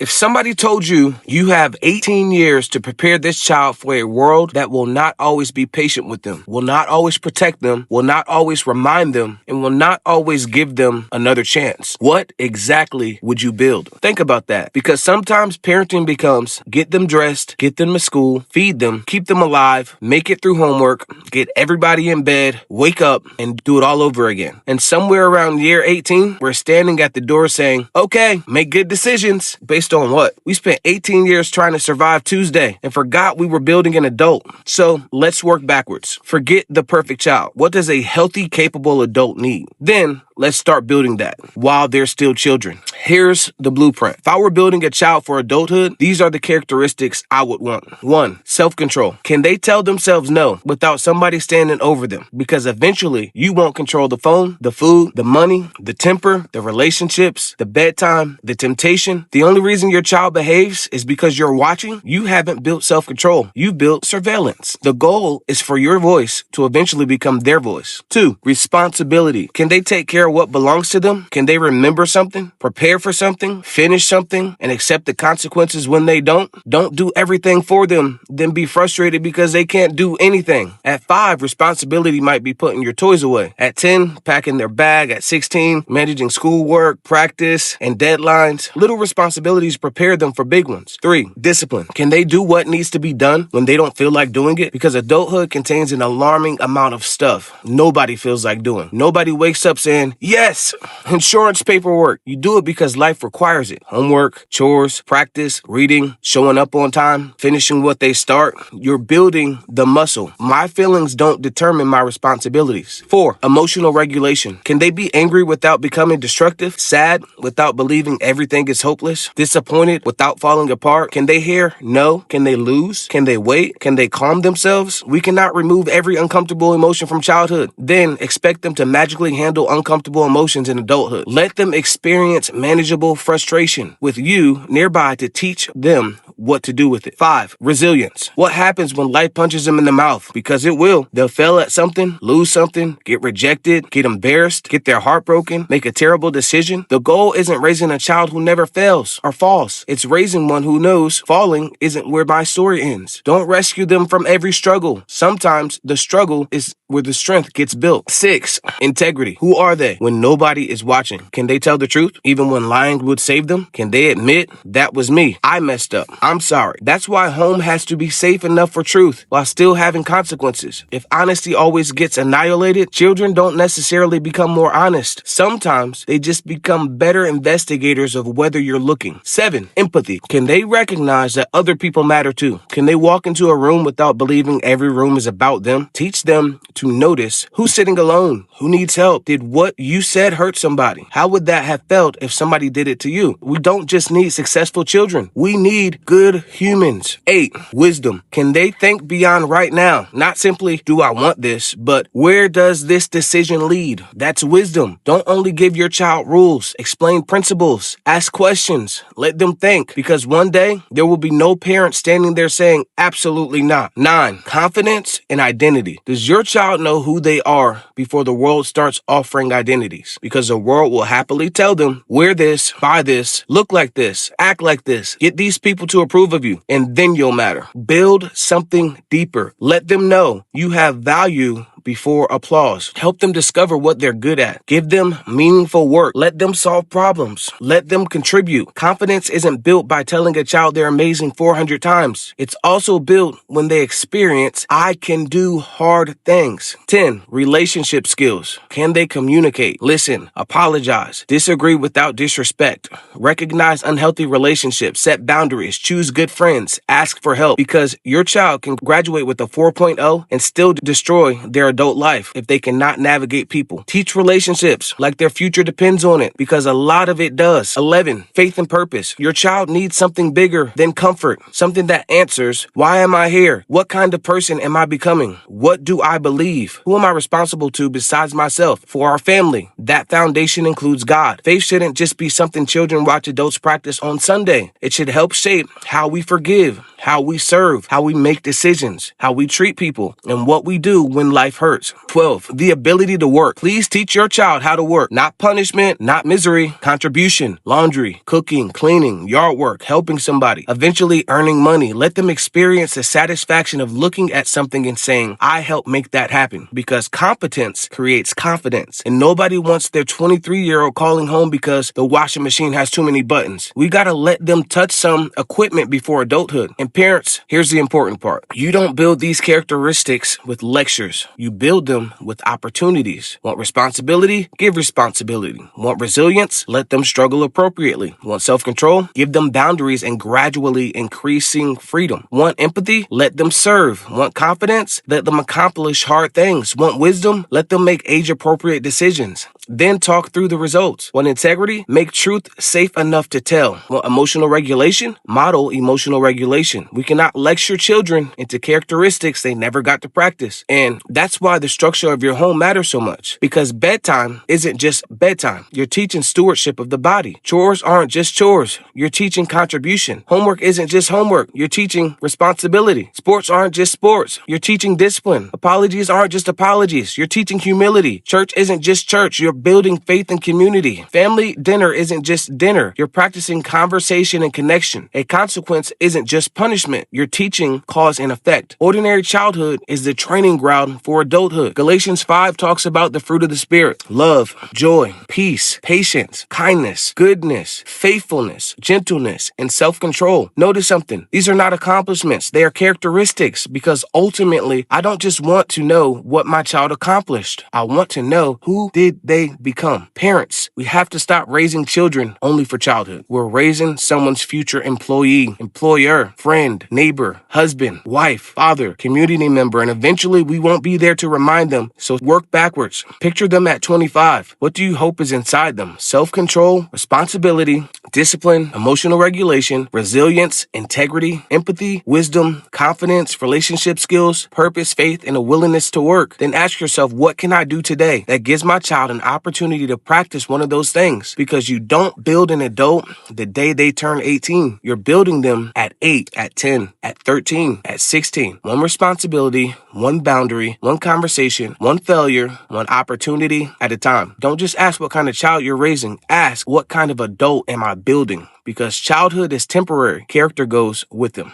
If somebody told you you have 18 years to prepare this child for a world that will not always be patient with them, will not always protect them, will not always remind them, and will not always give them another chance, what exactly would you build? Think about that, because sometimes parenting becomes get them dressed, get them to school, feed them, keep them alive, make it through homework, get everybody in bed, wake up, and do it all over again. And somewhere around year 18, we're standing at the door saying, okay, make good decisions. Based on what? We spent 18 years trying to survive Tuesday and forgot we were building an adult. So let's work backwards. Forget the perfect child. What does a healthy, capable adult need? Then let's start building that while they're still children. Here's the blueprint. If I were building a child for adulthood, these are the characteristics I would want. 1, self-control. Can they tell themselves no without somebody standing over them? Because eventually you won't control the phone, the food, the money, the temper, the relationships, the bedtime, the temptation. The only reason your child behaves is because you're watching. You haven't built self-control. You built surveillance. The goal is for your voice to eventually become their voice. 2, responsibility. Can they take care of what belongs to them? Can they remember something, prepare for something, finish something, and accept the consequences when they don't? Don't do everything for them, then be frustrated because they can't do anything. At 5, responsibility might be putting your toys away. At 10, packing their bag. At 16, managing schoolwork, practice, and deadlines. Little responsibilities prepare them for big ones. 3, discipline. Can they do what needs to be done when they don't feel like doing it? Because adulthood contains an alarming amount of stuff nobody feels like doing. Nobody wakes up saying, yes, insurance paperwork. You do it because life requires it. Homework, chores, practice, reading, showing up on time, finishing what they start. You're building the muscle. My feelings don't determine my responsibilities. 4, emotional regulation. Can they be angry without becoming destructive? Sad without believing everything is hopeless? Disappointed without falling apart? Can they hear no? Can they lose? Can they wait? Can they calm themselves? We cannot remove every uncomfortable emotion from childhood, then expect them to magically handle uncomfortable emotions in adulthood. Let them experience manageable frustration with you nearby to teach them what to do with it. 5, resilience. What happens when life punches them in the mouth? Because it will. They'll fail at something, lose something, get rejected, get embarrassed, get their heart broken, make a terrible decision. The goal isn't raising a child who never fails or falls. It's raising one who knows falling isn't where my story ends. Don't rescue them from every struggle. Sometimes the struggle is where the strength gets built. 6, integrity. Who are they when nobody is watching? Can they tell the truth even when lying would save them? Can they admit that was me? I messed up. I'm sorry. That's why home has to be safe enough for truth while still having consequences. If honesty always gets annihilated, children don't necessarily become more honest. Sometimes they just become better investigators of whether you're looking. 7, empathy. Can they recognize that other people matter too? Can they walk into a room without believing every room is about them? Teach them to notice who's sitting alone, who needs help. Did what you said hurt somebody? How would that have felt if somebody did it to you? We don't just need successful children. We need good humans. 8, wisdom. Can they think beyond right now? Not simply, do I want this, but where does this decision lead? That's wisdom. Don't only give your child rules. Explain principles. Ask questions. Let them think, because one day there will be no parent standing there saying, absolutely not. 9, confidence and identity. Does your child know who they are before the world starts offering identities? Because the world will happily tell them, wear this, buy this, look like this, act like this, get these people to approve of you, and then you'll matter. Build something deeper. Let them know you have value before applause. Help them discover what they're good at. Give them meaningful work. Let them solve problems. Let them contribute. Confidence isn't built by telling a child they're amazing 400 times. It's also built when they experience, I can do hard things. 10, relationship skills. Can they communicate, listen, apologize, disagree without disrespect, recognize unhealthy relationships, set boundaries, choose good friends, ask for help? Because your child can graduate with a 4.0 and still destroy their adult life if they cannot navigate people. Teach relationships like their future depends on it, because a lot of it does. 11, faith and purpose. Your child needs something bigger than comfort, something that answers, why am I here? What kind of person am I becoming? What do I believe? Who am I responsible to besides myself? For our family, that foundation includes God. Faith shouldn't just be something children watch adults practice on Sunday. It should help shape how we forgive, how we serve, how we make decisions, how we treat people, and what we do when life hurts. 12, the ability to work. Please teach your child how to work. Not punishment, not misery. Contribution, laundry, cooking, cleaning, yard work, helping somebody, eventually earning money. Let them experience the satisfaction of looking at something and saying, I helped make that happen. Because competence creates confidence. And nobody wants their 23-year-old calling home because the washing machine has too many buttons. We gotta let them touch some equipment before adulthood. And parents, here's the important part. You don't build these characteristics with lectures. You build them with opportunities. Want responsibility? Give responsibility. Want resilience? Let them struggle appropriately. Want self-control? Give them boundaries and gradually increasing freedom. Want empathy? Let them serve. Want confidence? Let them accomplish hard things. Want wisdom? Let them make age-appropriate decisions. Then talk through the results. Want integrity? Make truth safe enough to tell. Want emotional regulation? Model emotional regulation. We cannot lecture children into characteristics they never got to practice. And that's why the structure of your home matters so much. Because bedtime isn't just bedtime. You're teaching stewardship of the body. Chores aren't just chores. You're teaching contribution. Homework isn't just homework. You're teaching responsibility. Sports aren't just sports. You're teaching discipline. Apologies aren't just apologies. You're teaching humility. Church isn't just church. You're building faith and community. Family dinner isn't just dinner. You're practicing conversation and connection. A consequence isn't just punishment. You're teaching cause and effect. Ordinary childhood is the training ground for adulthood. Galatians 5 talks about the fruit of the Spirit: love, joy, peace, patience, kindness, goodness, faithfulness, gentleness, and self-control. Notice something. These are not accomplishments. They are characteristics, because ultimately, I don't just want to know what my child accomplished. I want to know, who did they become? Parents, we have to stop raising children only for childhood. We're raising someone's future employee, employer, friend, neighbor, husband, wife, father, community member, and eventually we won't be there to remind them. So work backwards. Picture them at 25. What do you hope is inside them? Self-control, responsibility, discipline, emotional regulation, resilience, integrity, empathy, wisdom, confidence, relationship skills, purpose, faith, and a willingness to work. Then ask yourself, what can I do today that gives my child an opportunity to practice one of those things? Because you don't build an adult the day they turn 18. You're building them at 8, at 10, at 13, at 16. One responsibility, one boundary, one conversation, one failure, one opportunity at a time. Don't just ask what kind of child you're raising. Ask, what kind of adult am I building? Because childhood is temporary. Character goes with them.